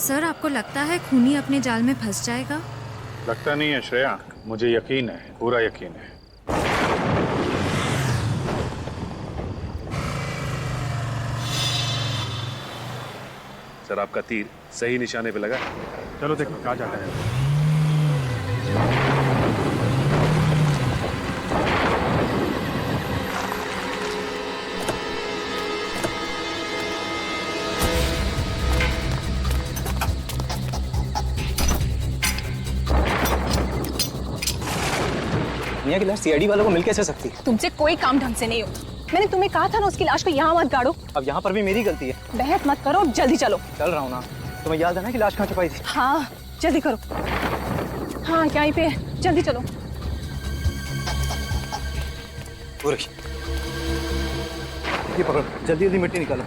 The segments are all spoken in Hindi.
सर, आपको लगता है खूनी अपने जाल में फंस जाएगा? लगता नहीं है श्रेया, मुझे यकीन है, पूरा यकीन है। सर, आपका तीर सही निशाने पे लगा। चलो देखो कहाँ जाता है। दुनिया की लाश सीआईडी वालों को मिल कैसे सकती है? तुमसे कोई काम ढंग से नहीं होता। मैंने तुम्हें कहा था ना उसकी लाश को यहाँ मत गाड़ो। अब यहाँ पर भी मेरी गलती है। बहस मत करो, जल्दी चलो। चल रहा हूँ ना। तुम्हें याद है ना कि लाश कहाँ छुपाई थी? हाँ जल्दी करो। हाँ यहीं पे है, जल्दी चलो। ये पकड़ो, जल्दी जल्दी मिट्टी निकालो।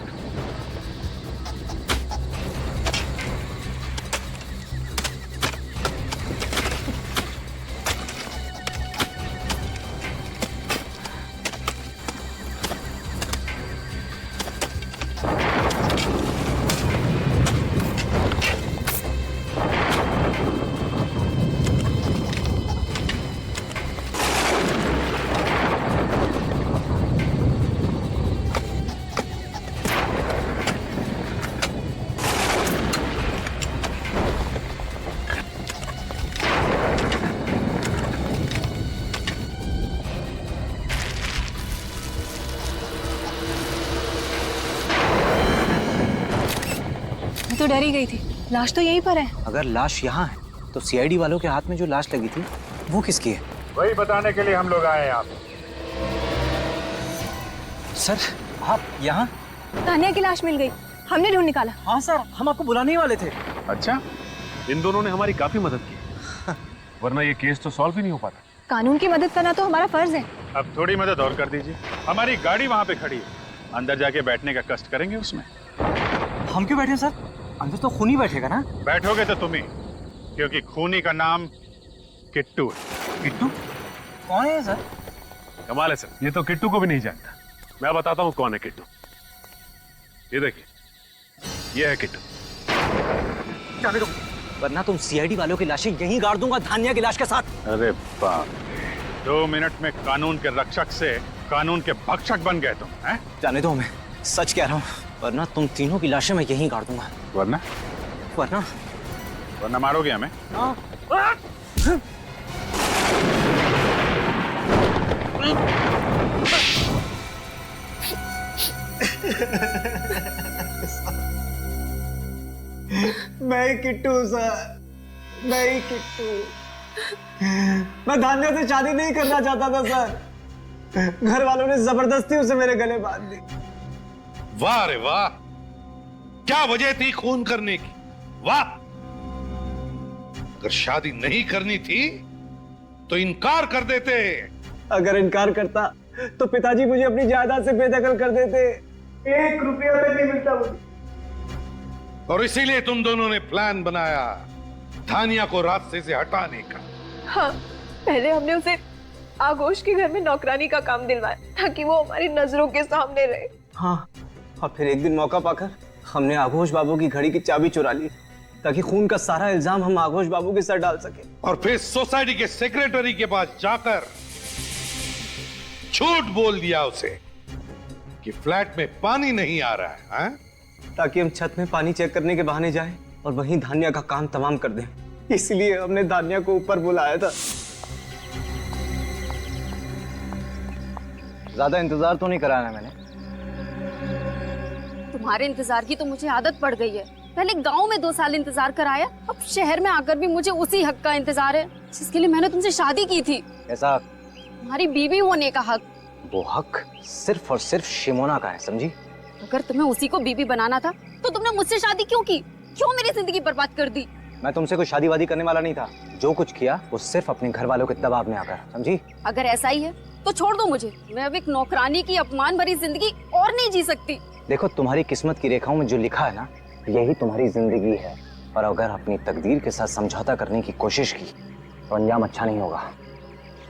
तो डर ही गई थी, लाश तो यहीं पर है। अगर लाश यहाँ है तो सीआईडी वालों के हाथ में जो लाश लगी थी वो किसकी है? वही बताने के लिए हम लोग आए हैं आप। सर आप यहाँ? तानिया की लाश मिल गई, हमने ढूंढ निकाला। हाँ सर, हम आपको बुलाने ही वाले थे। अच्छा, इन दोनों ने हमारी काफी मदद की, वरना ये केस तो सॉल्व ही नहीं हो पाता। कानून की मदद करना तो हमारा फर्ज है। अब थोड़ी मदद और कर दीजिए। हमारी गाड़ी वहाँ पे खड़ी है, अंदर जाके बैठने का कष्ट करेंगे उसमें। हम क्यों बैठे सर? अंदर तो खूनी बैठेगा ना। बैठोगे तो तुम ही, क्योंकि खूनी का नाम किट्टू है। किट्टू कौन है सर? कमाल है सर, ये तो किट्टू को भी नहीं जानता। मैं बताता हूँ कौन है किट्टू। ये देखिए, ये है किट्टू। जाने दो, वरना तुम सीआईडी वालों की लाशें यहीं गाड़ दूंगा धानिया की लाश के साथ। अरे बाप, 2 मिनट में कानून के रक्षक से कानून के भक्षक बन गए तुम, हैं? जाने दो, मैं सच कह रहा हूँ, वरना तुम तीनों की लाशें मैं यहीं गाड़ दूंगा। वरना वरना मारोगे हमें? मैं किट्टू सर, मैं किट्टू। मैं धान्या से शादी नहीं करना चाहता था सर, घर वालों ने जबरदस्ती उसे मेरे गले बांध दी। वाह रे वाह, क्या वजह थी खून करने की? वाह, अगर शादी नहीं करनी थी तो इनकार कर देते। अगर इनकार करता तो पिताजी मुझे अपनी जायदाद से बेदखल कर देते, 1 रुपया तक नहीं मिलता मुझे। और इसीलिए तुम दोनों ने प्लान बनाया धानिया को रास्ते से हटाने का। हाँ, पहले हमने उसे आगोश के घर में नौकरानी का काम दिलवाया ताकि वो हमारी नजरों के सामने रहे। हाँ, और फिर एक दिन मौका पाकर हमने आगोश बाबू की घड़ी की चाबी चुरा ली ताकि खून का सारा इल्जाम हम आगोश बाबू के सर डाल सके। और फिर सोसाइटी के सेक्रेटरी के पास जाकर झूठ बोल दिया उसे कि फ्लैट में पानी नहीं आ रहा है, हाँ? ताकि हम छत में पानी चेक करने के बहाने जाएं और वहीं धान्या का काम तमाम कर दें। इसलिए हमने धान्या को ऊपर बुलाया था। ज्यादा इंतजार तो नहीं कराया मैंने। तुम्हारे इंतजार की तो मुझे आदत पड़ गई है। पहले गांव में 2 साल इंतजार कराया, अब शहर में आकर भी मुझे उसी हक का इंतजार है जिसके लिए मैंने तुमसे शादी की थी। ऐसा तुम्हारी बीवी होने का हक। वो हक सिर्फ और सिर्फ शिमोना का है, समझी? अगर तुम्हें उसी को बीवी बनाना था तो तुमने मुझसे शादी क्यों की? क्यों मेरी जिंदगी बर्बाद कर दी? मैं तुमसे कोई शादी वादी करने वाला नहीं था। जो कुछ किया वो सिर्फ अपने घर वालों के दबाव में आकर, समझी? अगर ऐसा ही है तो छोड़ दो मुझे। मैं अब एक नौकरानी की अपमान भरी जिंदगी और नहीं जी सकती। देखो, तुम्हारी किस्मत की रेखाओं में जो लिखा है ना, यही तुम्हारी जिंदगी है। और अगर अपनी तकदीर के साथ समझौता करने की कोशिश की तो अंजाम अच्छा नहीं होगा।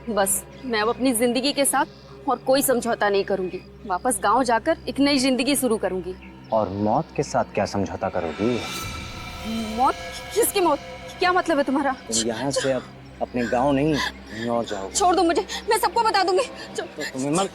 बस मैं अब अपनी जिंदगी के साथ और कोई समझौता नहीं करूंगी। वापस गांव जाकर एक नई जिंदगी शुरू करूंगी। और मौत के साथ क्या समझौता करोगी? मौत? किसकी मौत? क्या मतलब है तुम्हारा? तुम यहाँ से अब अपने गांव नहीं कहीं और जाओ। छोड़ दो मुझे, मैं सबको बता दूंगी। तो तुम्हें मत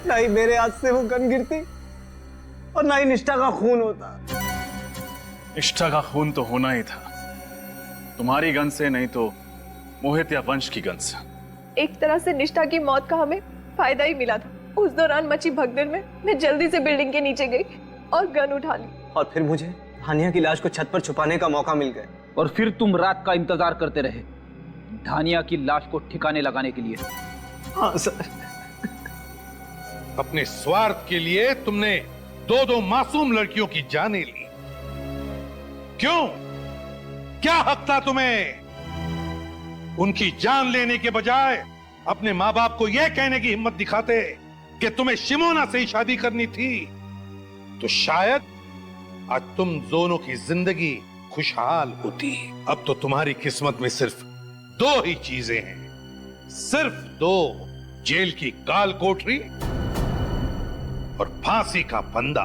ना ही मेरे हाथ से वो गन गिरती और ना ही निष्ठा का खून होता। निष्ठा का खून तो होना ही था, तुम्हारी गन से नहीं तो मोहित या वंश की गन से। एक तरह से निष्ठा की मौत का हमें फायदा ही मिला था। उस दौरान मची भगदड़ में मैं जल्दी से बिल्डिंग के नीचे गई और गन उठा ली। और फिर मुझे धानिया की लाश को छत पर छुपाने का मौका मिल गया। और फिर तुम रात का इंतजार करते रहे धानिया की लाश को ठिकाने लगाने के लिए। हाँ सर। अपने स्वार्थ के लिए तुमने दो मासूम लड़कियों की जानें ली। क्यों? क्या हक था तुम्हें? उनकी जान लेने के बजाय अपने माँ बाप को यह कहने की हिम्मत दिखाते कि तुम्हें शिमोना से ही शादी करनी थी, तो शायद आज तुम दोनों की जिंदगी खुशहाल होती। अब तो तुम्हारी किस्मत में सिर्फ दो ही चीजें हैं, सिर्फ दो, जेल की काल कोठरी और फांसी का फंदा।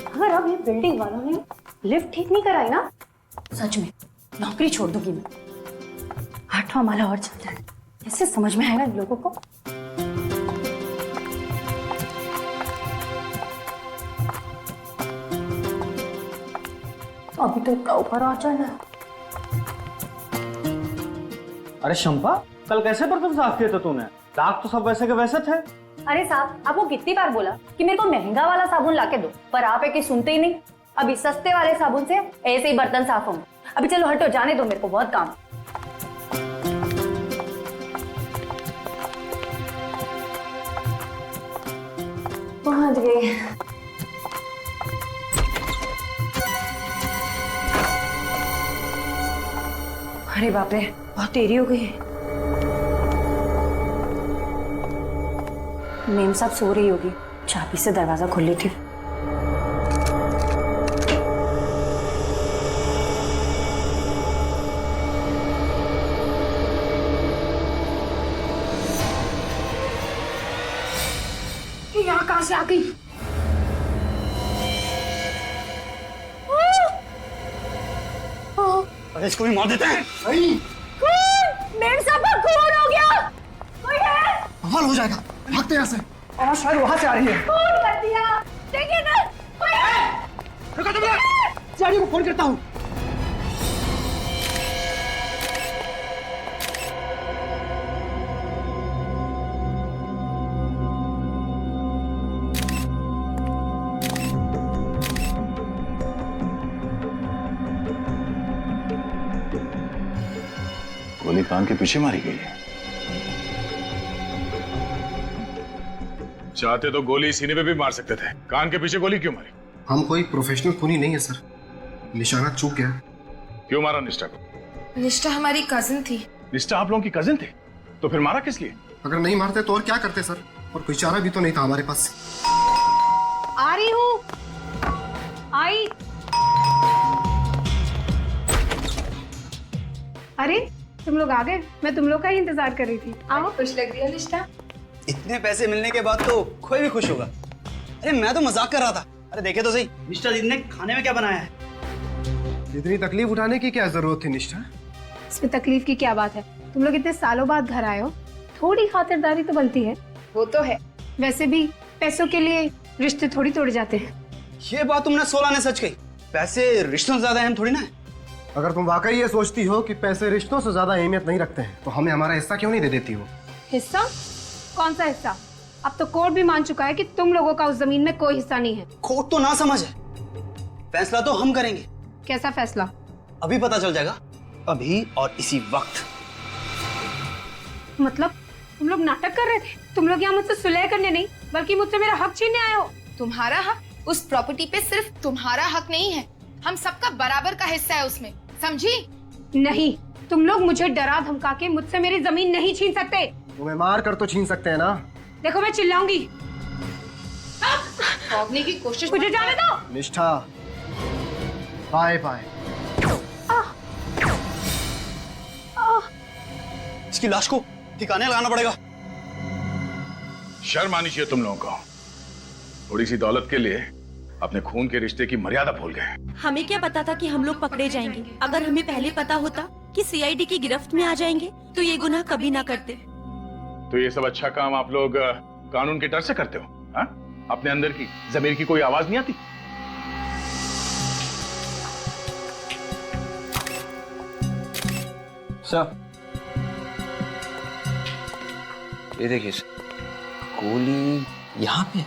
अगर अब ये बिल्डिंग वालों ने लिफ्ट ठीक नहीं कराई ना, सच में नौकरी छोड़ दूंगी मैं। 8वां माला और चलता है, इससे समझ में आएगा इन लोगों को। अभी तो इसका ऊपर आ जाना है। अरे शंपा, कल कैसे बर्तन साफ किए थे तूने? दाग तो सब वैसे के वैसे थे। अरे साहब, आपको कितनी बार बोला कि मेरे को महंगा वाला साबुन लाके दो, पर आप है कि सुनते ही नहीं। अभी सस्ते वाले साबुन से ऐसे ही बर्तन साफ होंगे। अभी चलो हटो, जाने दो, मेरे को बहुत काम। पहुंच गए। अरे बाप रे, बहुत देरी हो गई है। मेम साहब सो रही होगी, चाबी से दरवाजा खोल ली थी। यहाँ कहाँ से आ गई? अरे इसको भी मार देते हैं। मेम साहब का खून हो गया। कोई है? बवाल हो जाएगा, भागते यहाँ से। और शायद वहां से आ रही है। खून कर दिया, देखिए ना। कोई है? रुको तुम लोग, सीआईडी को फोन करता हूँ। गोली कान के पीछे मारी गई है। चाहते तो गोली सीने पे भी मार सकते थे, कान के पीछे गोली क्यों मारी? हम कोई प्रोफेशनल खूनी नहीं है सर, निशाना चूक गया। क्यों मारा निष्ठा को? निष्ठा हमारी कजिन थी। निष्ठा आप लोगों की कजिन थे, तो फिर मारा किस लिए? अगर नहीं मारते तो और क्या करते सर, और कोई चारा भी तो नहीं था हमारे पास। आ रही हूँ। आई। अरे तुम लोग आ गए, मैं तुम लोग का ही इंतजार कर रही थी। आओ, खुश लग रही है निष्ठा। इतने पैसे मिलने के बाद तो कोई भी खुश होगा। अरे मैं तो मजाक कर रहा था। अरे देखे तो सही, निष्ठा दीदी ने खाने में क्या बनाया है। इतनी तकलीफ उठाने की क्या जरूरत थी निष्ठा? इसमें तकलीफ की क्या बात है? तुम लोग इतने सालों बाद घर आए हो, थोड़ी खातिरदारी तो बनती है। वो तो है, वैसे भी पैसों के लिए रिश्ते थोड़ी तोड़ जाते हैं। ये बात तुमने 16 ने सच कही। पैसे रिश्तों से ज्यादा अहम थोड़ी ना है। अगर तुम वाकई ये सोचती हो कि पैसे रिश्तों से ज्यादा अहमियत नहीं रखते हैं, तो हमें हमारा हिस्सा क्यों नहीं दे देती हो? हिस्सा? कौन सा हिस्सा? अब तो कोर्ट भी मान चुका है कि तुम लोगों का उस जमीन में कोई हिस्सा नहीं है। कोर्ट तो ना समझ है, फैसला तो हम करेंगे। कैसा फैसला? अभी पता चल जाएगा, अभी और इसी वक्त। मतलब तुम लोग नाटक कर रहे थे? तुम लोग यहाँ मुझसे सुलह करने नहीं बल्कि मुझसे मेरा हक छीनने आए हो? तुम्हारा हक उस प्रॉपर्टी पे सिर्फ तुम्हारा हक नहीं है, हम सबका बराबर का हिस्सा है उसमें, समझी? नहीं, तुम लोग मुझे डरा धमका के मुझसे मेरी जमीन नहीं छीन सकते। तुम्हें मार कर तो छीन सकते हैं ना। देखो मैं चिल्लाऊंगी। भागने की कोशिश मुझे जाने दो। निष्ठा, बाय बाय। इसकी लाश को ठिकाने लगाना पड़ेगा। शर्म आनी चाहिए तुम लोगों को। थोड़ी सी दौलत के लिए अपने खून के रिश्ते की मर्यादा भूल गए। हमें क्या पता था कि हम लोग पकड़े जाएंगे। अगर हमें पहले पता होता कि सीआईडी की गिरफ्त में आ जाएंगे तो ये गुनाह कभी ना करते। तो ये सब अच्छा काम आप लोग कानून के डर से करते हो? हा? अपने अंदर की ज़मीर की कोई आवाज नहीं आती? सर, ये देखिए सर, गोली यहाँ पे।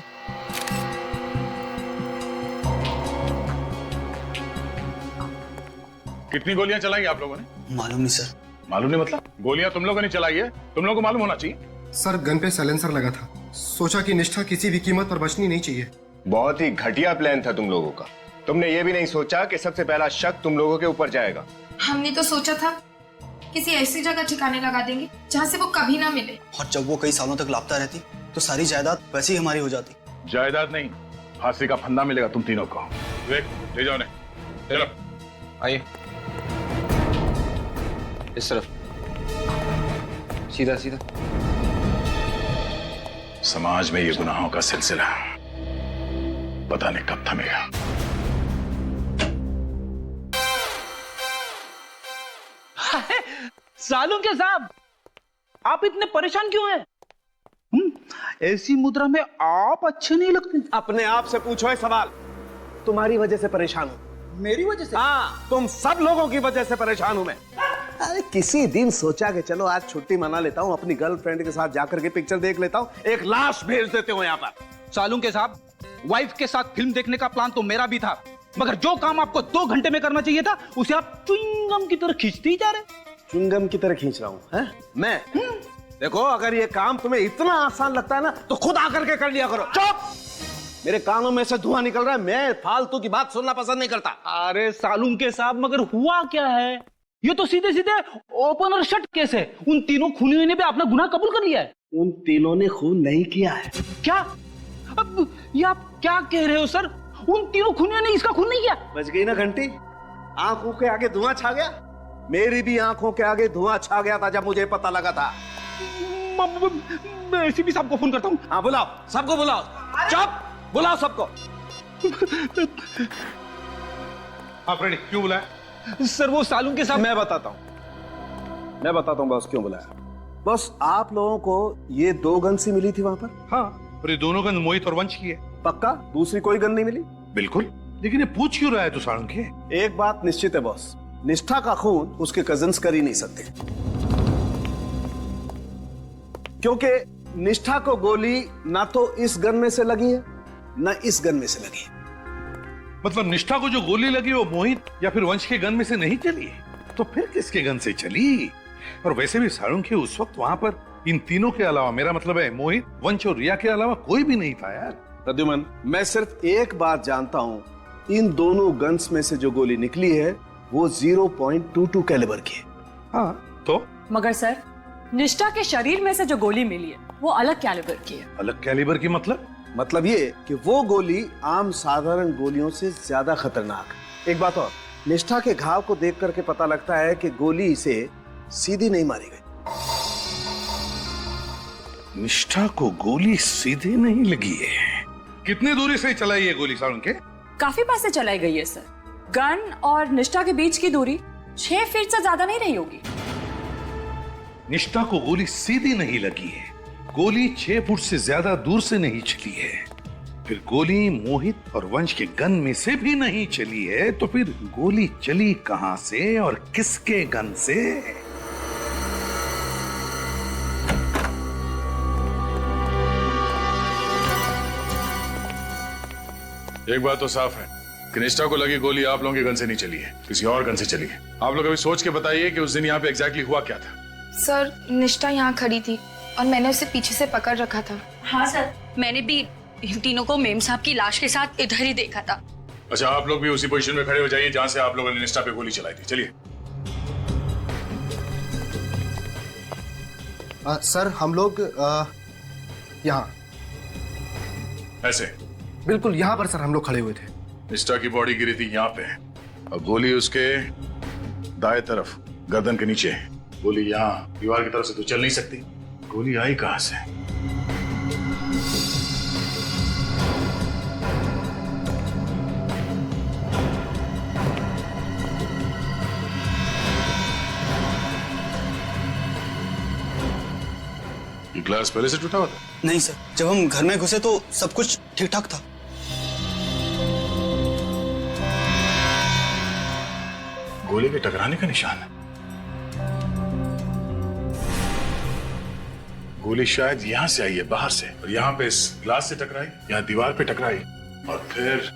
कितनी गोलियां चलाई आप लोगों ने? मालूम नहीं सर। मालूम नहीं मतलब? गोलियां तुम लोगों ने चलाई है, तुम लोगों को मालूम होना चाहिए। सर, गन पे साइलेंसर लगा था। सोचा कि निष्ठा किसी भी कीमत पर बचनी नहीं चाहिए। बहुत ही घटिया प्लान था तुम लोगों का। तुमने ये भी नहीं सोचा कि सबसे पहला शक तुम लोगों के ऊपर जाएगा। हमने तो सोचा था किसी ऐसी जगह ठिकाने लगा देंगे जहाँ से वो कभी ना मिले। और जब वो कई सालों तक लापता रहती तो सारी जायदाद वैसे ही हमारी हो जाती। जायदाद नहीं, फांसी का फंदा मिलेगा तुम तीनों को। ले जाओ, चलो आइए इस तरफ, सीधा सीधा। समाज में ये गुनाहों का सिलसिला पता नहीं कब थमेगा। सालू के साहब, आप इतने परेशान क्यों हैं? ऐसी मुद्रा में आप अच्छे नहीं लगते। अपने आप से पूछो है सवाल। तुम्हारी वजह से परेशान हूं। मेरी वजह से? हाँ, तुम सब लोगों की वजह से परेशान हूं मैं। अरे किसी दिन सोचा कि चलो आज छुट्टी मना लेता हूं, अपनी गर्लफ्रेंड के साथ जाकर के पिक्चर देख लेता हूं, एक लाश भेज देते हो यहाँ पर। सालू के साहब, वाइफ के साथ फिल्म देखने का प्लान तो मेरा भी था, मगर जो काम आपको 2 घंटे में करना चाहिए था उसे आप च्युइंगम की तरह खींचते ही जा रहे। च्युइंगम की तरह खींच रहा हूं मैं? देखो, अगर ये काम तुम्हें इतना आसान लगता है ना तो खुद आकर के कर लिया करो। चुप! मेरे कानों में से धुआं निकल रहा है, मैं फालतू की बात सुनना पसंद नहीं करता। अरे सालूम के साहब, मगर हुआ क्या है? ये तो सीधे सीधे ओपन और शट केस है। उन तीनों खूनियों ने भी अपना गुनाह कबूल कर लिया है। उन तीनों ने खून नहीं किया है। क्या? अब ये आप क्या कह रहे हो सर? उन तीनों खूनियों ने इसका खून नहीं किया? बच गई ना घंटी? आंखों के आगे धुआं छा गया। मेरी भी आंखों के आगे धुआं छा गया था जब मुझे पता लगा था। मैं एसीपी साहब को फोन करता हूँ। हाँ, बुलाओ, सबको बुलाओ। चुप! बुलाओ सबको। हाँ फ्रेंड, क्यों बुलाया? सर, वो सालू के साथ। मैं बताता हूँ बॉस क्यों बुलाया। बॉस, आप लोगों को ये 2 गन सी मिली थी वहां पर? हाँ, और ये दोनों गन मोहित और वंश की है। पक्का? दूसरी कोई गन नहीं मिली? बिल्कुल। लेकिन ये पूछ क्यों रहा है तू सारंग के? एक बात निश्चित है बॉस, निष्ठा का खून उसके कजिन्स कर ही नहीं सकते, क्योंकि निष्ठा को गोली ना तो इस गन में से लगी है ना इस गन में से लगी है। मतलब निष्ठा को जो गोली लगी वो मोहित या फिर वंश के गन में से नहीं चली, तो फिर किसके गन से चली? और वैसे भी सारंग के उस वक्त वहां पर इन तीनों के अलावा, मेरा मतलब है मोहित, वंश और रिया के अलावा कोई भी नहीं था यार। प्रद्युमन, मैं सिर्फ एक बात जानता हूं, इन दोनों गन्स में से जो गोली निकली है वो 0.22 कैलिबर की है। हाँ, तो? मगर सर, निष्ठा के शरीर में से जो गोली मिली है वो अलग कैलिबर की है। अलग कैलिबर की मतलब ये कि वो गोली आम साधारण गोलियों से ज्यादा खतरनाक है। एक बात और, निष्ठा के घाव को देख करके पता लगता है कि गोली इसे सीधी नहीं मारी गई। निष्ठा को गोली सीधे नहीं लगी है। कितनी दूरी से चलाई है गोली सारंग के? काफी पास से चलाई गई है सर। गन और निष्ठा के बीच की दूरी 6 फीट से ज्यादा नहीं रही होगी। निष्ठा को गोली सीधी नहीं लगी है, गोली 6 फुट से ज्यादा दूर से नहीं चली है, फिर गोली मोहित और वंश के गन में से भी नहीं चली है, तो फिर गोली चली कहां से और किसके गन से? एक बात तो साफ है कि निष्ठा को लगी गोली आप लोगों के गन से नहीं चली है, किसी और गन से चली है। आप लोग अभी सोच के बताइए कि उस दिन यहाँ पे एग्जैक्टली हुआ क्या था। सर, निष्ठा यहाँ खड़ी थी और मैंने उसे पीछे से पकड़ रखा था। हाँ सर, मैंने भी इन तीनों को मेम साहब की लाश के साथ इधर ही देखा था। अच्छा, आप लोग भी उसी पोजीशन में खड़े हो जाइए जहां से आप लोगों ने निष्ठा पे गोली चलाई थी। चलिए। सर हम लोग यहाँ ऐसे बिल्कुल यहाँ पर सर हम लोग खड़े हुए थे। निष्ठा की बॉडी गिरी थी यहाँ पे और गोली उसके दाएं तरफ गर्दन के नीचे। गोली यहाँ दीवार की तरफ से तो चल नहीं सकती। गोली आई कहां से? ये ग्लास पहले से टूटा हुआ था? नहीं सर, जब हम घर में घुसे तो सब कुछ ठीक ठाक था। गोली के टकराने का निशान है। गोली शायद यहां से आई है, बाहर से, और यहां पे इस ग्लास से टकराई, यहां दीवार पे टकराई और फिर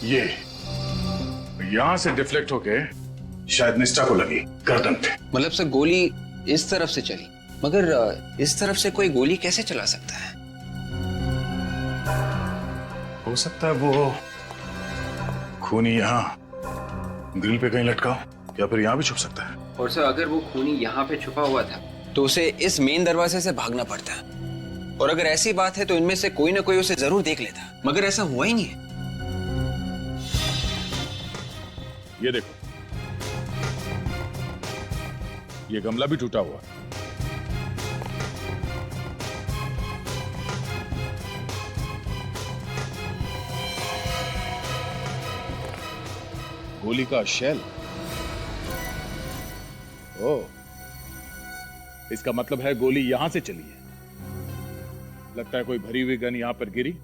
ये यहां से डिफ्लेक्ट होके शायद निष्ठा को लगी गर्दन पे। मतलब सर गोली इस तरफ से चली, मगर इस तरफ से कोई गोली कैसे चला सकता है? हो सकता है वो खूनी यहाँ ग्रिल पे कहीं लटका हो या फिर यहाँ भी छुप सकता है। और सर अगर वो खूनी यहाँ पे छुपा हुआ था तो उसे इस मेन दरवाजे से भागना पड़ता। और अगर ऐसी बात है तो इनमें से कोई ना कोई उसे जरूर देख लेता, मगर ऐसा हुआ ही नहीं है। ये देखो, ये गमला भी टूटा हुआ। गोली का शेल। ओह, इसका मतलब है गोली यहां से चली है। लगता है कोई भरी हुई गन यहां पर गिरी,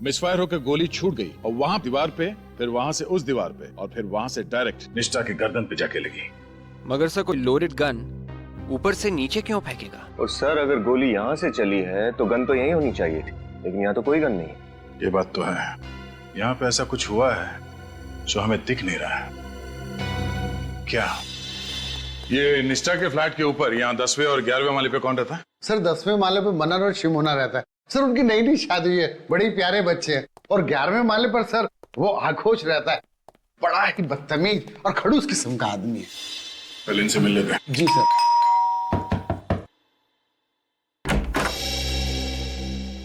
मिसफायर होकर गोली छूट गई और वहां दीवार पे, फिर वहां से उस दीवार पे और फिर वहां से डायरेक्ट निष्ठा की गर्दन पे जाके लगी। मगर सर कोई लोडेड गन ऊपर से नीचे क्यों फेंकेगा? और सर अगर गोली यहाँ से चली है तो गन तो यहीं होनी चाहिए थी, लेकिन यहाँ तो कोई गन नहीं है। ये बात तो है, यहाँ पे ऐसा कुछ हुआ है जो हमें दिख नहीं रहा है। क्या ये निष्ठा के फ्लैट के ऊपर यहाँ 10वें और 11वें माले पे कौन रहता है? सर 10वें माले पे मनन और शिमोना रहता है। सर उनकी नई नई शादी हुई है, बड़े प्यारे बच्चे हैं। और 11वें माले पर सर वो आक्रोश रहता है, बड़ा ही बदतमीज और खड़ूस किस्म का आदमी है। पहले इनसे मिल लेते हैं। जी सर।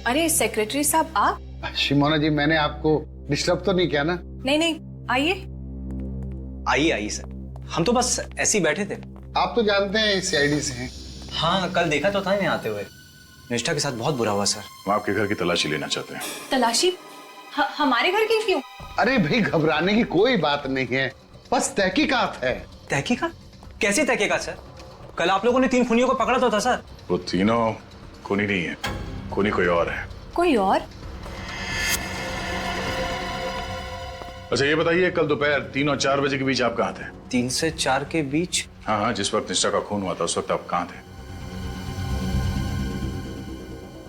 अरे सेक्रेटरी साहब आप? शिमोना जी, मैंने आपको डिस्टर्ब तो नहीं किया ना? नहीं नहीं, आइए आइए आइए सर, हम तो बस ऐसे ही बैठे थे। आप तो जानते हैं सीआईडी से हैं। हाँ, कल देखा तो था यहाँ आते हुए। निष्ठा के साथ बहुत बुरा हुआ सर। हम आपके घर की तलाशी लेना चाहते हैं। तलाशी? हमारे घर की क्यों? अरे भाई, घबराने की कोई बात नहीं है, बस तहकीकात है। तहकीकात? कैसी तहकीकात सर? कल आप लोगों ने 3 खूनियों को पकड़ा तो था सर। वो तीनों खूनी नहीं है, खूनी कोई और है। कोई और? अच्छा ये बताइए, कल दोपहर 3 और 4 बजे के बीच आप कहाँ थे? 3 से 4 के बीच? हाँ हाँ, जिस वक्त निष्ठा का खून हुआ था उस वक्त आप कहाँ थे?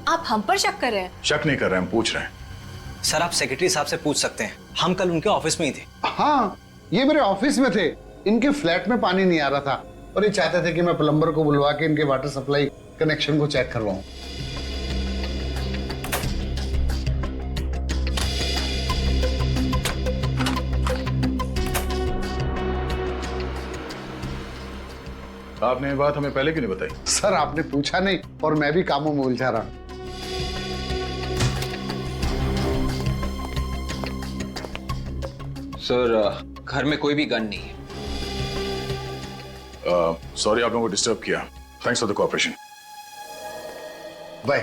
आप हम पर शक कर रहे हैं? शक नहीं कर रहे हैं, हम पूछ रहे हैं। सर आप सेक्रेटरी साहब से पूछ सकते हैं, हम कल उनके ऑफिस में ही थे। हाँ, ये मेरे ऑफिस में थे। इनके फ्लैट में पानी नहीं आ रहा था और ये चाहते थे कि मैं प्लम्बर को बुलवा के इनके वाटर सप्लाई कनेक्शन को चेक करवाऊं। आपने ये बात हमें पहले क्यों नहीं बताई? सर आपने पूछा नहीं और मैं भी कामों में उलझा रहा। सर घर में कोई भी गन नहीं है। सॉरी आप लोगों को डिस्टर्ब किया। Thanks for the cooperation. Bye.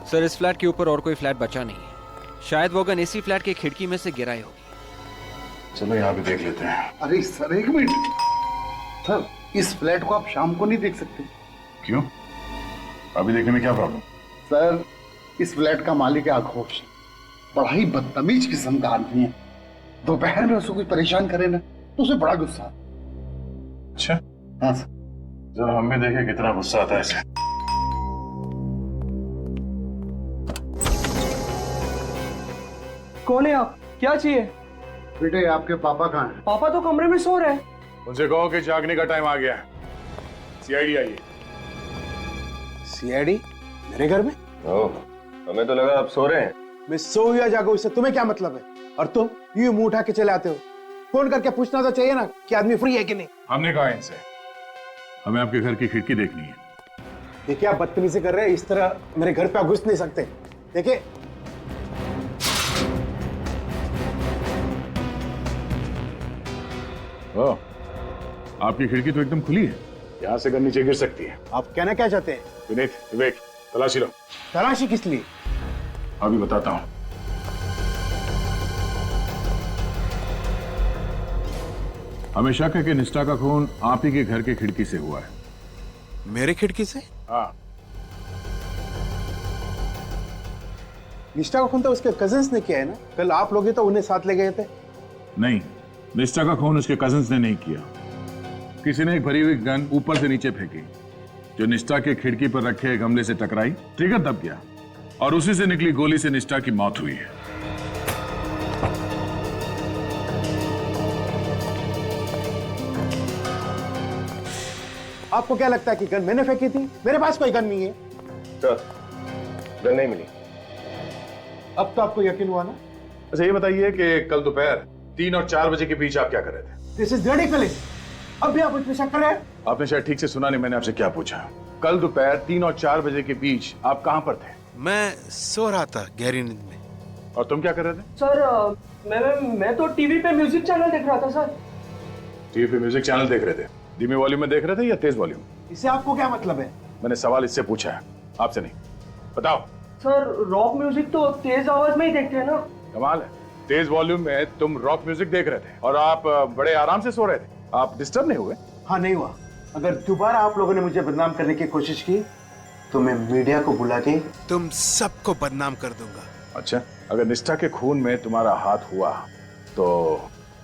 Sir इस फ्लैट के ऊपर और कोई फ्लैट बचा नहीं है, शायद वो गन इसी फ्लैट की खिड़की में से गिराई होगी। चलो यहाँ भी देख लेते हैं। अरे सर एक मिनट, सर इस फ्लैट को आप शाम को नहीं देख सकते? क्यों? अभी देखने में क्या प्रॉब्लम? सर इस फ्लैट का मालिक है आक्रोश, बड़ा ही बदतमीज किस्म का आदमी है। दोपहर में उसको कोई परेशान करे ना तो उसे बड़ा गुस्सा। अच्छा? हाँ सर। जरा हम भी देखें कितना गुस्सा आता है इसे। कौन है आप? क्या चाहिए? बेटे आपके पापा कहाँ हैं? पापा तो कमरे में सो रहे हैं। उनसे कहो कि जागने का टाइम आ गया है। सीआईडी आइए। सीआईडी मेरे घर में? ओह, हमें तो लगा आप सो रहे हैं। मैं सो या जागो इससे तुम्हें क्या मतलब है? और तुम यूं मुंह उठा के चले आते हो। फोन करके पूछना तो चाहिए ना कि आदमी फ्री है कि नहीं। हमने कहा इनसे हमें आपके घर की खिड़की देखनी है। देखिए आप बदतमीजी कर रहे हैं, इस तरह मेरे घर पे आप घुस नहीं सकते। देखिए ओह, आपकी खिड़की तो एकदम खुली है, यहाँ से गन नीचे गिर सकती है। आप कहना क्या चाहते हैं? विनीत, विवेक, तलाशी लो। तलाशी किस लिए? अभी बताता हूँ। हमें शक है कि निष्ठा का खून आप ही के घर के खिड़की से हुआ है। मेरे खिड़की से? हाँ। निष्ठा का खून तो उसके कजिन्स ने किया है ना? कल आप लोग तो उन्हें साथ ले गए थे। नहीं, निष्ठा का खून उसके कजिन्स ने नहीं किया। किसी ने एक भरी हुई गन ऊपर से नीचे फेंकी, जो निष्ठा के खिड़की पर रखे गमले से टकराई, ट्रिगर दब गया और उसी से निकली गोली से निष्ठा की मौत हुई है। आपको क्या लगता है कि गन मैंने फेंकी थी? मेरे पास कोई गन नहीं है। सर, गन नहीं मिली। अब तो आपको यकीन हुआ ना? अच्छा ये बताइए कि कल दोपहर 3 और 4 बजे के बीच आप क्या कर रहे थे? This is ridiculous. अब भी आप मुझ पे शक कर रहे हैं? आपने शायद ठीक से सुना नहीं, मैंने आपसे क्या पूछा। कल दोपहर 3 और 4 बजे के बीच आप कहां पर थे? मैं सो रहा था गहरी नींद में। और तुम क्या कर रहे थे? सर मैं तो टीवी पे म्यूजिक चैनल देख रहा था सर। टीवी पे म्यूजिक चैनल देख रहे थे? धीमे वॉल्यूम में देख रहे थे या तेज वॉल्यूम? इससे आपको क्या मतलब है? मैंने सवाल इससे पूछा है, आपसे नहीं। बताओ। सर रॉक म्यूजिक तो तेज आवाज में ही देखते हैं ना। कमाल है, तेज वॉल्यूम में तुम रॉक म्यूजिक देख रहे थे और आप बड़े आराम से सो रहे थे। आप डिस्टर्ब नहीं हुए? हाँ नहीं हुआ। अगर दोबारा आप लोगों ने मुझे बदनाम करने की कोशिश की तो मैं मीडिया को बुला के तुम सबको बदनाम कर दूंगा। अच्छा, अगर निष्ठा के खून में तुम्हारा हाथ हुआ तो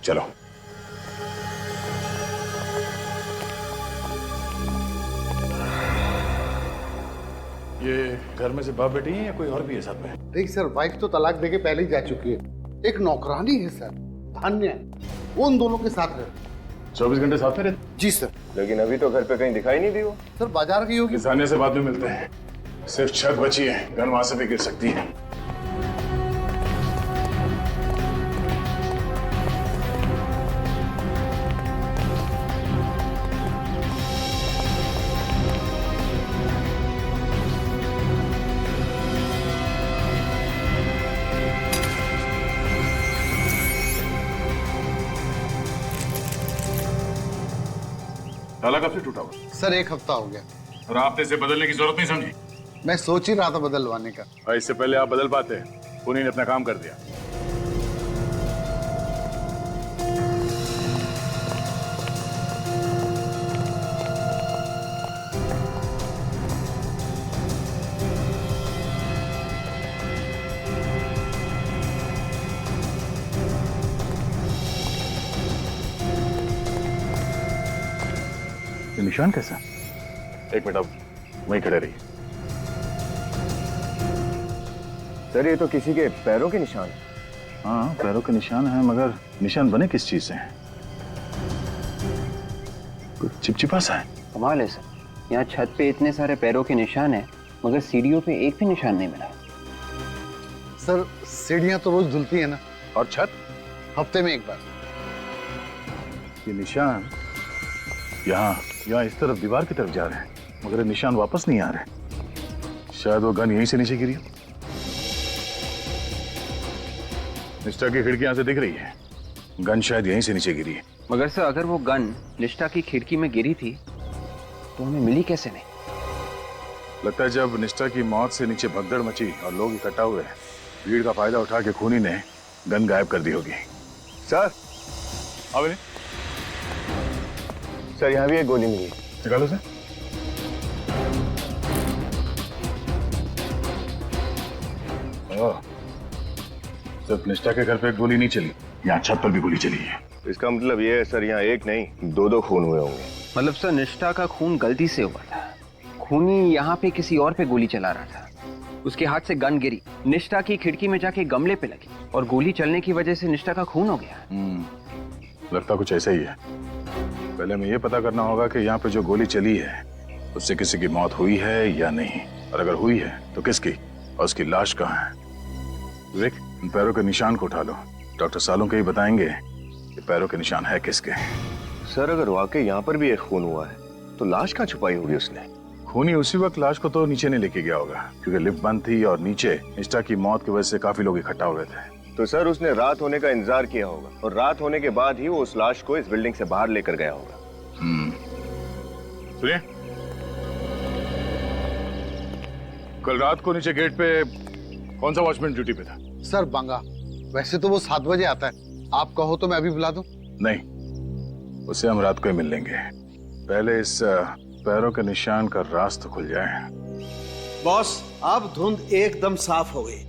चलो। ये घर में से बाप बेटी हैं या कोई और भी है साथ में? नहीं सर, वाइफ तो तलाक देके पहले ही जा चुकी है। एक नौकरानी है सर, धान्या, वो उन दोनों के साथ रहती। 24 घंटे साथ में रहते? जी सर। लेकिन अभी तो घर पे कहीं दिखाई नहीं दी वो। सर बाजार गई होगी। धान्या से बाद में मिलते हैं। सिर्फ छत बची है, गन वहां से भी गिर सकती है। ताला कब से टूटा हुआ? सर 1 हफ्ता हो गया। और आपने इसे बदलने की जरूरत नहीं समझी? मैं सोच ही रहा था बदलवाने का। और इससे पहले आप बदल पाते, उन्हीं ने अपना काम कर दिया। निशान कैसा? 1 मिनट, अब वहीं खड़े रहिए। सर ये तो किसी के पैरों के निशान है। हाँ पैरों के निशान हैं, मगर निशान बने किस चीज से हैं? कुछ चिपचिपा सा है। कमाल है सर, यहाँ छत पे इतने सारे पैरों के निशान हैं मगर सीढ़ियों पे एक भी निशान नहीं मिला। सर सीढ़ियां तो रोज धुलती है ना। और छत? हफ्ते में 1 बार। ये निशान यहाँ इस तरफ दीवार की तरफ जा रहे हैं, मगर ये निशान वापस नहीं आ रहे। शायद वो गन यहीं से नीचे गिरी। निष्ठा की खिड़की यहां से दिख रही है, गन शायद यहीं से नीचे गिरी है। मगर सर अगर वो गन निष्ठा की खिड़की में गिरी थी तो हमें मिली कैसे नहीं? लगता है जब निष्ठा की मौत से नीचे भगदड़ मची और लोग इकट्ठा हुए, भीड़ का फायदा उठा के खूनी ने गन गायब कर दी होगी। सर अब सर यहाँ भी एक गोली मिली। निकालो सर। सिर्फ निष्ठा के घर पे एक गोली नहीं चली, यहाँ छत पर भी गोली चली है। इसका मतलब ये है सर, यहाँ एक नहीं 2 खून हुए होंगे। मतलब सर निष्ठा का खून गलती से हुआ था। खूनी यहाँ पे किसी और पे गोली चला रहा था, उसके हाथ से गन गिरी निष्ठा की खिड़की में जाके गमले पे लगी और गोली चलने की वजह से निष्ठा का खून हो गया। लगता कुछ ऐसा ही है। पहले हमें यह पता करना होगा कि यहाँ पे जो गोली चली है उससे किसी की मौत हुई है या नहीं, और अगर हुई है तो किसकी, और उसकी लाश कहाँ है। विवेक, इन पैरों के निशान को उठा लो। डॉक्टर सालों के ही बताएंगे कि पैरों के निशान है किसके। सर अगर वाकई यहाँ पर भी एक खून हुआ है तो लाश कहाँ छुपाई होगी उसने? खूनी उसी वक्त लाश को तो नीचे नहीं लेके गया होगा, क्योंकि लिफ्ट बंद थी और नीचे निष्ठा की मौत की वजह से काफी लोग इकट्ठा हुए थे। तो सर उसने रात होने का इंतजार किया होगा और रात होने के बाद ही वो उस लाश को इस बिल्डिंग से बाहर लेकर गया होगा। सुनिए, कल रात को नीचे गेट पे कौन सा वॉचमैन ड्यूटी पे था? सर बांगा। वैसे तो वो 7 बजे आता है, आप कहो तो मैं अभी बुला दूं? नहीं, उसे हम रात को ही मिल लेंगे। पहले इस पैरों के निशान का राज तो खुल जाए। बॉस, अब धुंध एकदम साफ हो गई।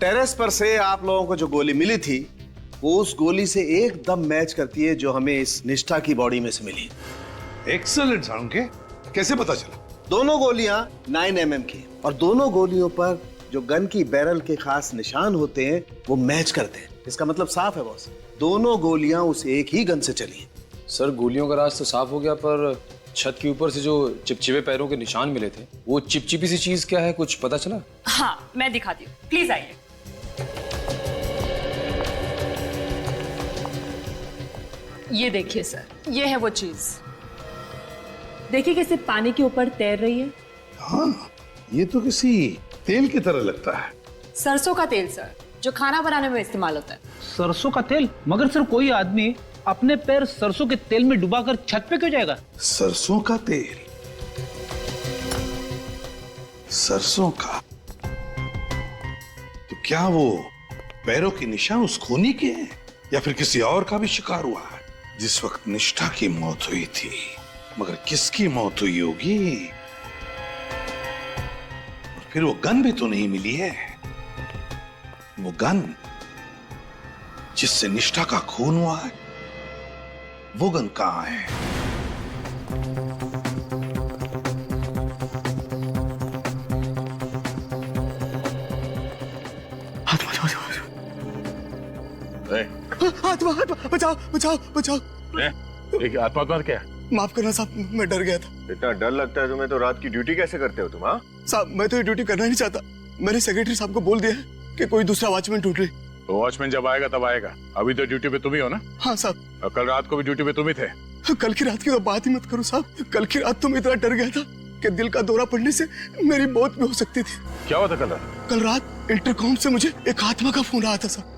टेरेस पर से आप लोगों को जो गोली मिली थी वो उस गोली से एकदम मैच करती है जो हमें इस निष्ठा की बॉडी में से मिली। Excellent sound. कैसे पता चला? दोनों गोलियां 9 mm की, और दोनों गोलियों पर जो गन की बैरल के खास निशान होते हैं वो मैच करते हैं। इसका मतलब साफ है बॉस, दोनों गोलियां उस एक ही गन से चली। सर गोलियों का राज तो साफ हो गया, पर छत के ऊपर से जो चिपचिपे पैरों के निशान मिले थे वो चिपचिपी सी चीज क्या है, कुछ पता चला? हाँ, मैं दिखाती हूँ, प्लीज आइए। ये देखिए सर, ये है वो चीज। देखिए कैसे पानी के ऊपर तैर रही है। हाँ, ये तो किसी तेल की तरह लगता है। सरसों का तेल सर, जो खाना बनाने में इस्तेमाल होता है। सरसों का तेल? मगर सर कोई आदमी अपने पैर सरसों के तेल में डुबाकर छत पे क्यों जाएगा? सरसों का तेल? सरसों का? तो क्या वो पैरों के निशान उस खूनी के हैं या फिर किसी और का भी शिकार हुआ है? जिस वक्त निष्ठा की मौत हुई थी, मगर किसकी मौत हुई होगी? और फिर वो गन भी तो नहीं मिली है। वो गन जिससे निष्ठा का खून हुआ है, वो गन कहां है? आत्मा, बचाओ बचाओ बचाओ। एक आत्मा क्या? माफ करना साहब, मैं डर गया था। इतना डर लगता है तुम्हें तो रात की ड्यूटी कैसे करते हो तुम? हाँ साहब, मैं तो ये ड्यूटी करना नहीं चाहता। मैंने सेक्रेटरी साहब को बोल दिया है कि कोई दूसरा वॉचमैन ढूंढ ले। तो वॉचमैन जब आएगा तब आएगा, अभी तो ड्यूटी पे तुम ही हो ना? हाँ साहब। और कल रात को भी ड्यूटी पे तुम ही थे। कल की रात की तो बात ही मत करो साहब। कल की रात तो मैं इतना डर गया था कि दिल का दौरा पड़ने से मेरी मौत भी हो सकती थी। क्या हुआ था कल रात? कल रात इंटरकॉम से मुझे एक आत्मा का फोन आया था साहब।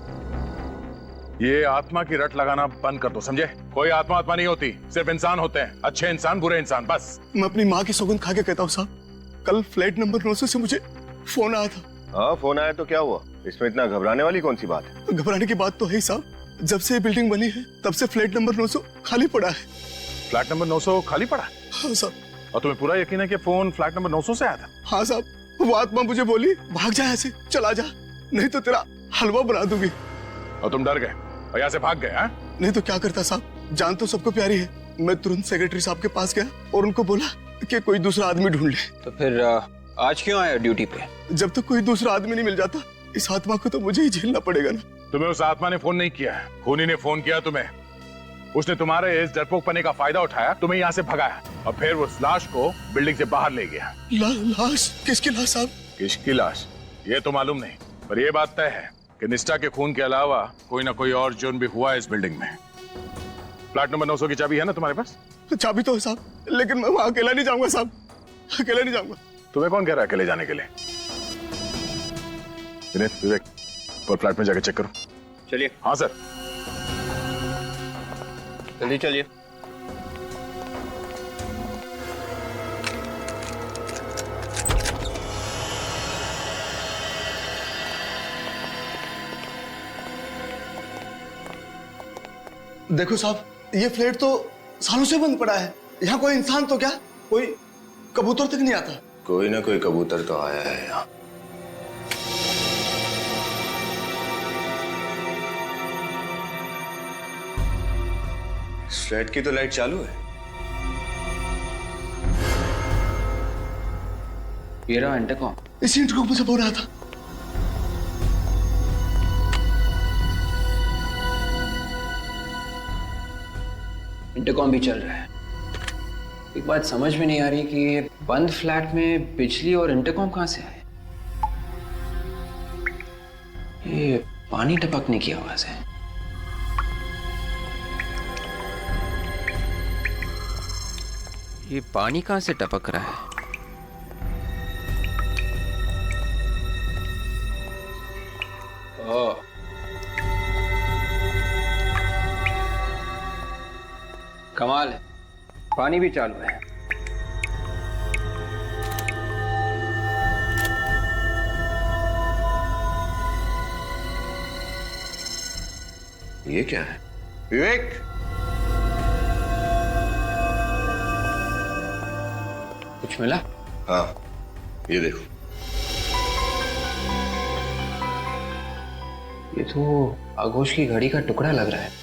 ये आत्मा की रट लगाना बंद कर दो, समझे? कोई आत्मा नहीं होती, सिर्फ इंसान होते हैं। अच्छे इंसान, बुरे इंसान, बस। मैं अपनी माँ की सौगंध खा के कहता हूँ साहब, कल फ्लैट नंबर 900 से मुझे फोन आया था। हाँ, फोन आया तो क्या हुआ? इसमें इतना घबराने वाली कौन सी बात है? घबराने की बात तो है ही साहब, जब से बिल्डिंग बनी है तब से फ्लैट नंबर 900 खाली पड़ा है। फ्लैट नंबर 900 खाली पड़ा? हाँ साहब। और तुम्हें पूरा यकीन है कि फोन फ्लैट नंबर 900 से आया था? हाँ साहब, वो आत्मा मुझे बोली भाग जा, ऐसे चला जा, नहीं तो तेरा हलवा बना दूंगी। और तुम डर गए और यहाँ से भाग गए? हाँ? नहीं तो क्या करता साहब, जान तो सबको प्यारी है। मैं तुरंत सेक्रेटरी साहब के पास गया और उनको बोला कि कोई दूसरा आदमी ढूंढ ले। तो फिर आज क्यों आया ड्यूटी पे? जब तक कोई दूसरा आदमी नहीं मिल जाता, इस आत्मा को तो मुझे ही झेलना पड़ेगा ना। तुम्हें उस आत्मा ने फोन नहीं किया है, खूनी ने फोन किया तुम्हें। उसने तुम्हारे इस डरपोक पने का फायदा उठाया, तुम्हें यहाँ से भगाया और फिर उस लाश को बिल्डिंग से बाहर ले गया। लाश? किसकी लाश साहब? किसकी लाश ये तो मालूम नहीं, पर यह बात तय है कि निष्ठा के खून के अलावा कोई ना कोई और जुर्म भी हुआ है इस बिल्डिंग में। फ्लैट नंबर 900 की चाबी है ना तुम्हारे पास? चाबी तो है साहब, लेकिन मैं वहां अकेला नहीं जाऊंगा साहब, अकेला नहीं जाऊंगा। तुम्हें कौन कह रहा है अकेले जाने के लिए? विवेक, और फ्लैट में जाके चेक करो। चलिए। हाँ सर। जल्दी चलिए। देखो साहब, ये फ्लैट तो सालों से बंद पड़ा है। यहाँ कोई इंसान तो क्या, कोई कबूतर तक नहीं आता। कोई ना कोई कबूतर तो आया है यहाँ। फ्लैट की तो लाइट चालू है। ये रहा इंटरकॉम। इसी इंटरकॉम पे सब हो रहा था। इंटरकॉम भी चल रहा है। एक बात समझ में नहीं आ रही कि ये बंद फ्लैट में बिजली और इंटरकॉम कहां से आए। ये पानी टपकने की आवाज है। ये पानी कहां से टपक रहा है? ओह, कमाल है, पानी भी चालू है। ये क्या है? विवेक, कुछ मिला? हाँ, ये देखो। ये तो आगोश की घड़ी का टुकड़ा लग रहा है।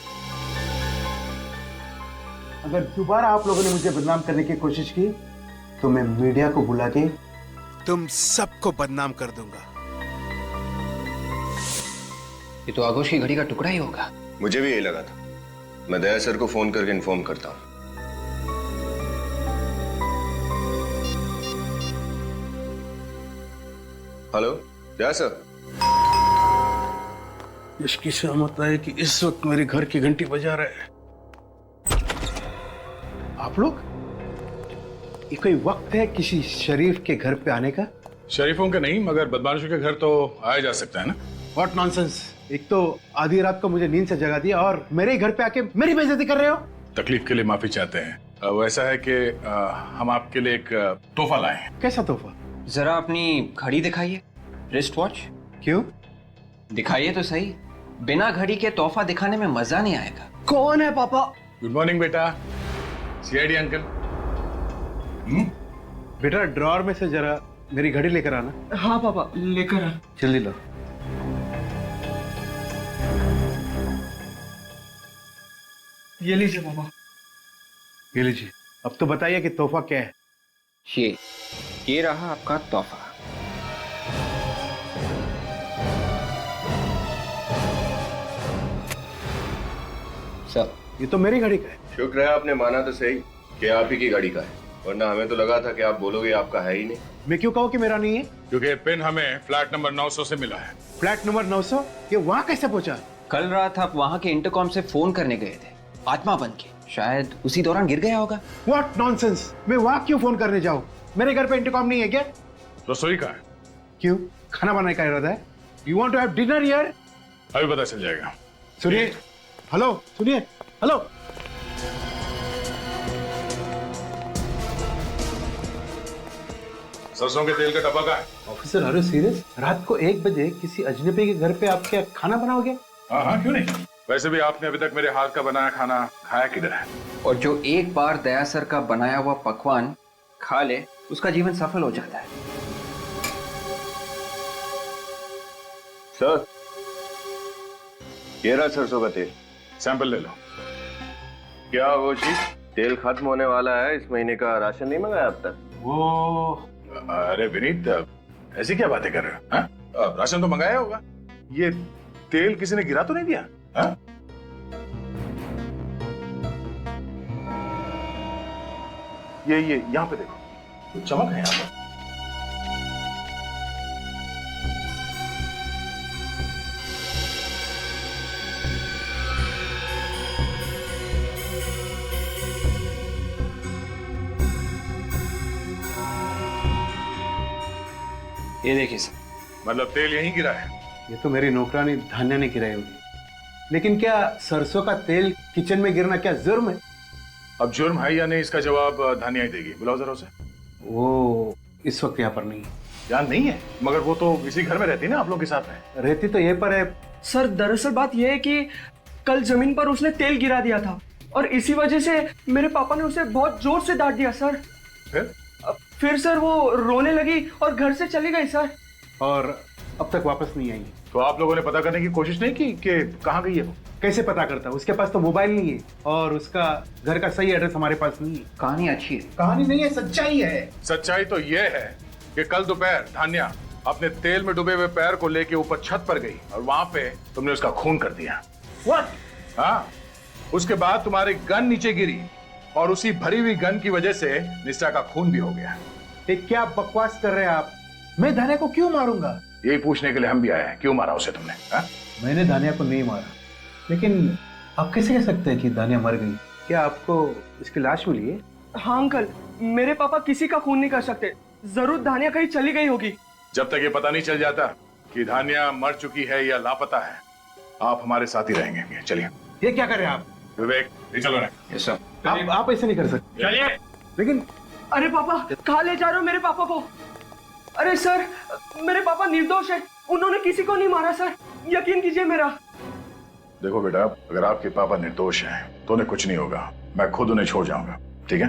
अगर दोबारा आप लोगों ने मुझे बदनाम करने की कोशिश की तो मैं मीडिया को बुला के तुम सबको बदनाम कर दूंगा। ये तो आगोश की घड़ी का टुकड़ा ही होगा। मुझे भी यही लगा था। मैं दया सर को फोन करके इन्फॉर्म करता हूँ। हेलो दया सर। इसकी सहमत है कि इस वक्त मेरे घर की घंटी बजा रहा है। आप लोग, ये कोई वक्त है किसी शरीफ के घर पे आने का? शरीफों के नहीं, मगर बदमाशों के घर तो आया जा सकता है ना। What nonsense. एक तो आधी रात को मुझे नींद से जगा दिया और मेरे घर पे आके मेरी बेइज्जती कर रहे हो। तकलीफ के लिए माफी चाहते हैं। वो ऐसा है कि हम आपके लिए एक तोहफा लाए हैं। कैसा तोहफा? जरा अपनी घड़ी दिखाइए, रिस्ट वॉच। क्यों? दिखाइए तो सही। बिना घड़ी के तोहफा दिखाने में मजा नहीं आएगा। कौन है पापा? गुड मॉर्निंग बेटा। CID uncle. बेटा ड्रॉर में से जरा मेरी घड़ी लेकर आना। हाँ पापा, लेकर आ। जल्दी लो। ये लीजिए पापा। ये लीजिए। अब तो बताइए कि तोहफा क्या है? ये रहा आपका तोहफा। सर, ये तो मेरी घड़ी का है। शुक्र है आपने माना तो सही कि आप ही की गाड़ी का है, वरना हमें तो लगा था कि आप बोलोगे आपका है ही नहीं। मैं क्यों कहूँ कि मेरा नहीं है? क्योंकि पिन हमें फ्लैट नंबर 900 से मिला है। Flat number 900? ये वहाँ कैसे पहुंचा? कल रात आप वहां के इंटरकॉम से फोन करने गए थे, आत्मा बन के। शायद उसी दौरान गिर गया होगा। What nonsense. मैं वहाँ क्यों फोन करने जाऊँ? मेरे घर पे इंटरकॉम नहीं है क्या? रसोई का है। क्यों? खाना बनाने का इरादा है? You want to have dinner here? अभी पता चल जाएगा। सुनिए। हेलो, सुनिए। हेलो। सरसों के तेल का डब्बा का है। Officer, are you serious? रात को 1 बजे किसी अजनबी के घर पे आप क्या खाना बनाओगे? हाँ हाँ, क्यों नहीं। वैसे भी आपने अभी तक मेरे हाथ का बनाया खाना खाया किधर है? और जो एक बार दया सर का बनाया हुआ पकवान खा ले, उसका जीवन सफल हो जाता है। सर, ये रहा सरसों का तेल। सैंपल ले लो। क्या वो चीज? तेल खत्म होने वाला है, इस महीने का राशन नहीं मंगाया अब तक? वो अरे विनीत, ऐसी क्या बातें कर रहे हो? हाँ? राशन तो मंगाया होगा। ये तेल किसी ने गिरा तो नहीं दिया? हाँ? ये यहाँ पे देखो, तो चमक है यहाँ पर। ये देखिए सर। मतलब तेल यहीं गिरा है? ये तो मेरी नौकरानी धान्या ने गिराई होगी। लेकिन क्या सरसों का तेल किचन में गिरना क्या जुर्म है? अब जुर्म है या नहीं, इसका जवाब धान्या ही देगी। बुलाओ जरा उसे। वो इस वक्त यहाँ पर नहीं है। यहाँ नहीं है? मगर वो तो इसी घर में रहती ना, आप लोग के साथ में। रहती तो ये पर है। सर दरअसल बात यह है कि कल जमीन पर उसने तेल गिरा दिया था और इसी वजह से मेरे पापा ने उसे बहुत जोर से डांट दिया सर। फिर सर वो रोने लगी और घर से चली गई सर। और अब तक वापस नहीं आई। तो आप लोगों ने पता करने की कोशिश नहीं की कि कहाँ गई है वो? कैसे पता करता? उसके पास तो मोबाइल नहीं है और उसका घर का सही एड्रेस हमारे पास नहीं है। कहानी अच्छी है। कहानी नहीं है, सच्चाई है। सच्चाई तो ये है कि कल दोपहर धान्या अपने तेल में डूबे हुए पैर को लेके ऊपर छत पर गई और वहां पे तुमने उसका खून कर दिया। What? हाँ, उसके बाद तुम्हारी गन नीचे गिरी और उसी भरी हुई गन की वजह से निष्ठा का खून भी हो गया। क्या बकवास कर रहे हैं आप? मैं धानिया को क्यों मारूंगा? यही पूछने के लिए हम भी आए हैं, क्यों मारा उसे तुमने? मैंने धानिया को नहीं मारा, लेकिन आप कैसे कह सकते हैं कि धानिया मर गई? क्या आपको इसकी लाश मिली है? हाँ अंकल, मेरे पापा किसी का खून नहीं कर सकते। जरूर धानिया कहीं चली गई होगी। जब तक ये पता नहीं चल जाता कि धानिया मर चुकी है या लापता है, आप हमारे साथ ही रहेंगे। चलिए। ये क्या कर रहे हैं आप? विवेक, ये चलो ना। Yes sir. आप ऐसे नहीं कर सकते। चलिए। लेकिन अरे पापा, कहाँ ले जा रहे हो मेरे पापा को? अरे सर, मेरे पापा निर्दोष है, उन्होंने किसी को नहीं मारा सर, यकीन कीजिए मेरा। देखो बेटा, अगर आपके पापा निर्दोष हैं तो उन्हें कुछ नहीं होगा, मैं खुद उन्हें छोड़ जाऊंगा, ठीक है?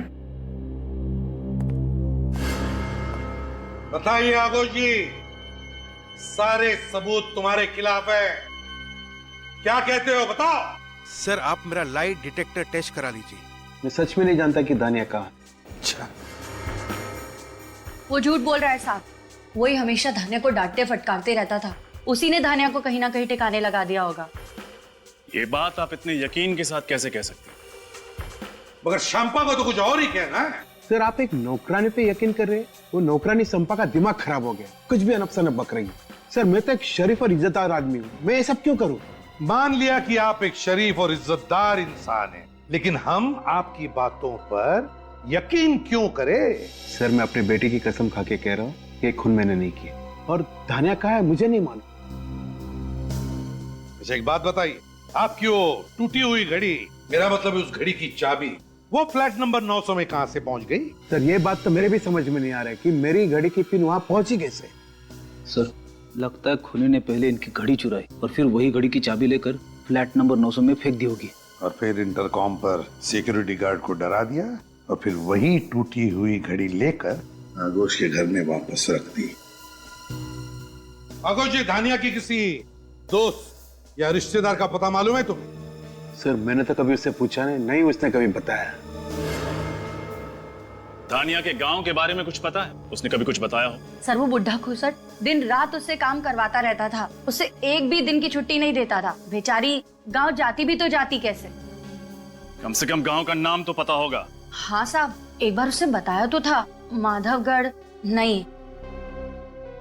बताइए आगोश जी, सारे सबूत तुम्हारे खिलाफ है, क्या कहते हो बताओ? सर आप मेरा लाई डिटेक्टर टेस्ट करा लीजिए। मैं सच में नहीं जानता कि धानिया कहाँ। अच्छा, वो झूठ बोल रहा है साहब। वही हमेशा धानिया को डांटते फटकारते रहता था, उसी ने धानिया को कहीं ना कहीं ठिकाने लगा दिया होगा। ये बात आप इतने यकीन के साथ कैसे कह सकते हैं? मगर शंपा को तो कुछ और ही कहना है। सर आप एक नौकरानी पे यकीन कर रहे हैं? वो नौकरानी संपा का दिमाग खराब हो गया, कुछ भी अनफसनफ बक रही है। सर मैं तो एक शरीफ और इज्जतदार आदमी हूँ, मैं ये सब क्यों करूँ? मान लिया कि आप एक शरीफ और इज्जतदार इंसान हैं, लेकिन हम आपकी बातों पर यकीन क्यों करें? सर मैं अपने बेटे की कसम खा के कह रहा हूँ कि खून मैंने नहीं किया, और धानिया कहाँ है मुझे नहीं मालूम। अच्छा एक बात बताइए, आपकी वो टूटी हुई घड़ी, मेरा मतलब है उस घड़ी की चाबी, वो फ्लैट नंबर 900 में कहां से पहुंच गई? सर ये बात तो मेरे भी समझ में नहीं आ रहा है कि मेरी घड़ी की पिन वहां पहुंची कैसे। सर लगता है खूनी ने पहले इनकी घड़ी चुराई और फिर वही घड़ी की चाबी लेकर फ्लैट नंबर 900 में फेंक दी होगी, और फिर इंटरकॉम पर सिक्योरिटी गार्ड को डरा दिया और फिर वही टूटी हुई घड़ी लेकर आगोश के घर में वापस रख दी। आगोश जी, धानिया की किसी दोस्त या रिश्तेदार का पता मालूम है तुम्हें? सर मैंने तो कभी उससे पूछा नहीं उसने कभी बताया। धानिया के गांव के बारे में कुछ पता है? उसने कभी कुछ बताया हो? सर वो बुढ़ा खुसट दिन रात उससे काम करवाता रहता था, उससे एक भी दिन की छुट्टी नहीं देता था। बेचारी गांव जाती भी तो जाती कैसे? कम से कम गांव का नाम तो पता होगा। हाँ साहब, एक बार उससे बताया तो था, माधवगढ़ नहीं,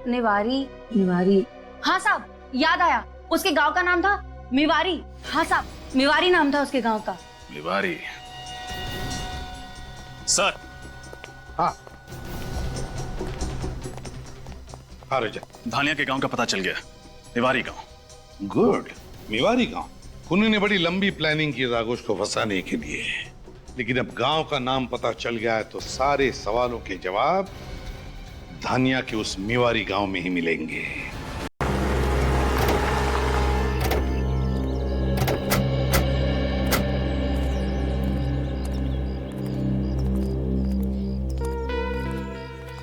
निवारी। हाँ साहब याद आया, उसके गांव का नाम था मिवारी। हाँ साहब, मिवारी नाम था उसके गांव का। मिवारी। सर। हाँ राजा, धानिया के गांव का पता चल गया, मिवारी गांव। गुड, मिवारी गांव। खूनी ने बड़ी लंबी प्लानिंग की आगोश को फंसाने के लिए, लेकिन अब गांव का नाम पता चल गया है तो सारे सवालों के जवाब धानिया के उस मिवारी गांव में ही मिलेंगे।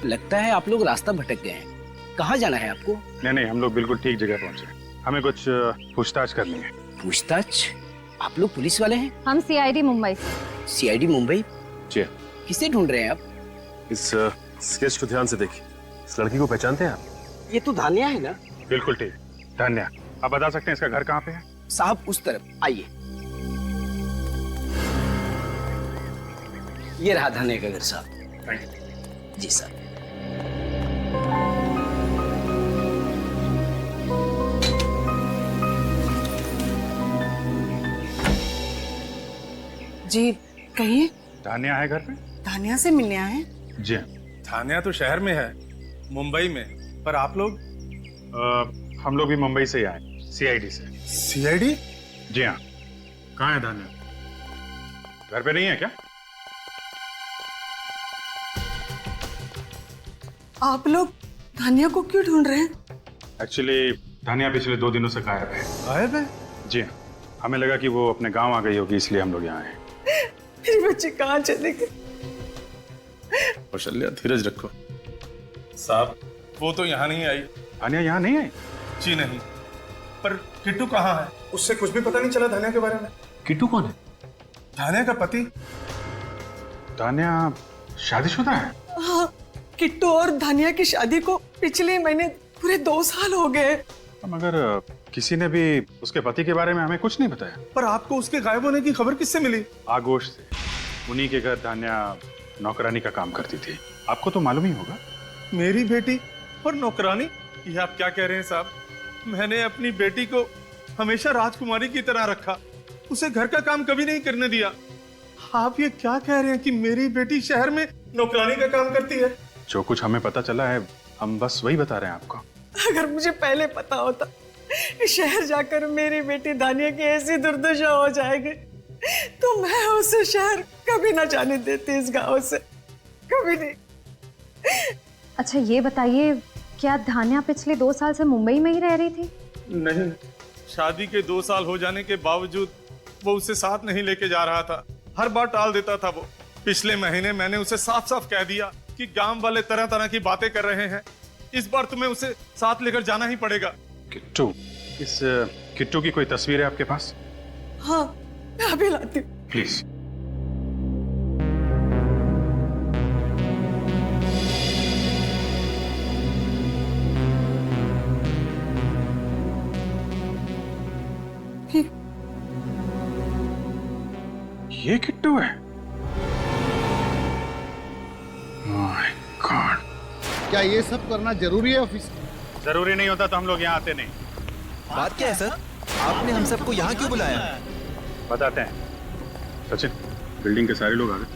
लगता है आप लोग रास्ता भटक गए हैं। कहाँ जाना है आपको? नहीं, हम लोग बिल्कुल ठीक जगह पहुंचे। हमें कुछ पूछताछ करनी है। पूछताछ? आप लोग पुलिस वाले हैं? हम सीआईडी मुंबई। सीआईडी मुंबई? जी। किसे ढूंढ रहे हैं आप? इस स्केच को ध्यान से देखिए, इस लड़की को पहचानते हैं आप? ये तो धानिया है ना? बिल्कुल ठीक, धानिया। आप बता सकते हैं इसका घर कहाँ पे है? साहब उस तरफ आइए, ये रहा धानिया का घर साहब। जी साहब। जी कहिए। धानिया है घर पे? धानिया से मिलने आए? जी। धानिया तो शहर में है, मुंबई में, पर आप लोग? हम लोग भी मुंबई से ही आए, सीआईडी से। सीआईडी? जी हाँ। कहाँ है धानिया? घर पे नहीं है क्या? आप लोग धानिया को क्यों ढूंढ रहे हैं? एक्चुअली धानिया पिछले 2 दिनों से गायब है। गायब है? जी हाँ, हमें लगा कि वो अपने गांव आ गई होगी, इसलिए हम लोग यहाँ आए। मेरे बच्चे कहाँ चले गए? कौशल्या धीरज रखो साहब, वो तो यहाँ नहीं आई। धानिया यहाँ नहीं आई? जी नहीं। पर किट्टू कहाँ है? उससे कुछ भी पता नहीं चला धानिया के बारे में। किट्टू कौन है? धानिया का पति। धानिया शादीशुदा है? हाँ, किट्टू और धानिया की शादी को पिछले महीने पूरे 2 साल हो गए। मगर किसी ने भी उसके पति के बारे में हमें कुछ नहीं बताया। पर आपको उसके गायब होने की खबर किससे मिली? आगोश से। उन्हीं के घर धान्या नौकरानी का काम करती थी। आपको तो मालूम ही होगा। मेरी बेटी और नौकरानी? ये आप क्या कह रहे हैं साहब? मैंने अपनी बेटी को हमेशा राजकुमारी की तरह रखा, उसे घर का काम कभी नहीं करने दिया। आप ये क्या कह रहे हैं कि मेरी बेटी शहर में नौकरानी का काम करती है? जो कुछ हमें पता चला है हम बस वही बता रहे हैं आपको। अगर मुझे पहले पता होता कि शहर जाकर मेरी बेटी दानिया की ऐसी दुर्दशा हो जाएगी तो मैं उसे शहर कभी ना जाने देती, इस गांव से कभी नहीं। अच्छा ये बताइए, क्या धान्या पिछले 2 साल से मुंबई में ही रह रही थी? नहीं, शादी के 2 साल हो जाने के बावजूद वो उसे साथ नहीं लेके जा रहा था। हर बार टाल देता था वो। पिछले महीने मैंने उसे साफ साफ कह दिया कि गांव वाले तरह तरह की बातें कर रहे हैं, इस बार तुम्हें उसे साथ लेकर जाना ही पड़ेगा। किट्टू, इस किट्टू की कोई तस्वीर है आपके पास? हाँ, मैं अभी लाती हूँ। प्लीज। ये किट्टू है? My God. क्या ये सब करना जरूरी है ऑफिस? जरूरी नहीं होता तो हम लोग यहाँ आते नहीं। बात क्या है सर? आपने हम सबको यहाँ क्यों बुलाया? बताते हैं। सचिन, बिल्डिंग के सारे लोग आ गए?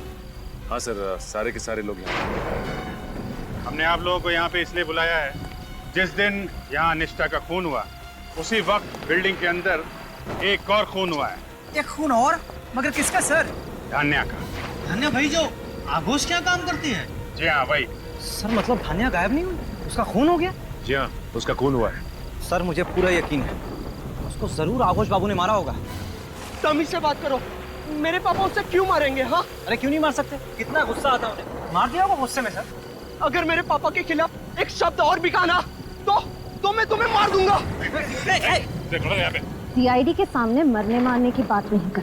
हाँ सर, सारे के सारे लोग यहाँ। हमने आप लोगों को यहाँ पे इसलिए बुलाया है, जिस दिन यहाँ निष्ठा का खून हुआ उसी वक्त बिल्डिंग के अंदर एक और खून हुआ है। एक खून और? मगर किसका सर? धान्या का। धान्या भाई जो आघोष क्या काम करती है? जी हाँ भाई। सर मतलब धान्या गायब नहीं हुई, उसका खून हो गया? जी हाँ, उसका खून हुआ है। सर मुझे पूरा यकीन है उसको जरूर आघोष बाबू ने मारा होगा। तमीज से बात करो, मेरे पापा उससे क्यों मारेंगे? हाँ, अरे क्यों नहीं मार सकते? कितना गुस्सा आता उन्हें, मार दिया होगा गुस्से में। सर अगर मेरे पापा के खिलाफ एक शब्द और भी कहा ना तो मैं तुम्हें मार दूंगा। सीआईडी के सामने मरने मारने की बात नहीं कर,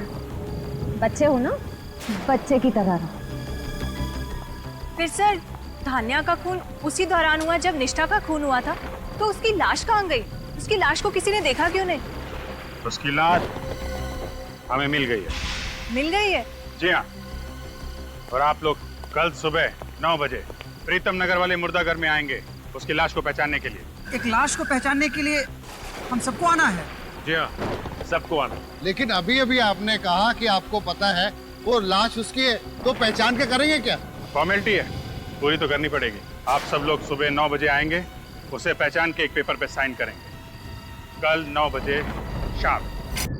बच्चे हो ना, बच्चे की तरह रहो। फिर सर, धान्या का खून उसी दौरान हुआ जब निष्ठा का खून हुआ था, तो उसकी लाश कहाँ गई? उसकी लाश को किसी ने देखा क्यों नहीं? उसकी लाश हमें मिल गई है। मिल गई है? जी हाँ। और आप लोग कल सुबह 9 बजे प्रीतम नगर वाले मुर्दाघर में आएंगे उसकी लाश को पहचानने के लिए। एक लाश को पहचानने के लिए हम सबको आना है? जी हाँ, सबको आना। लेकिन अभी अभी आपने कहा कि आपको पता है वो लाश उसकी है, तो पहचान के करेंगे क्या? फॉर्मेलिटी है, पूरी तो करनी पड़ेगी। आप सब लोग सुबह 9 बजे आएंगे, उसे पहचान के एक पेपर पे साइन करेंगे। कल 9 बजे शाम।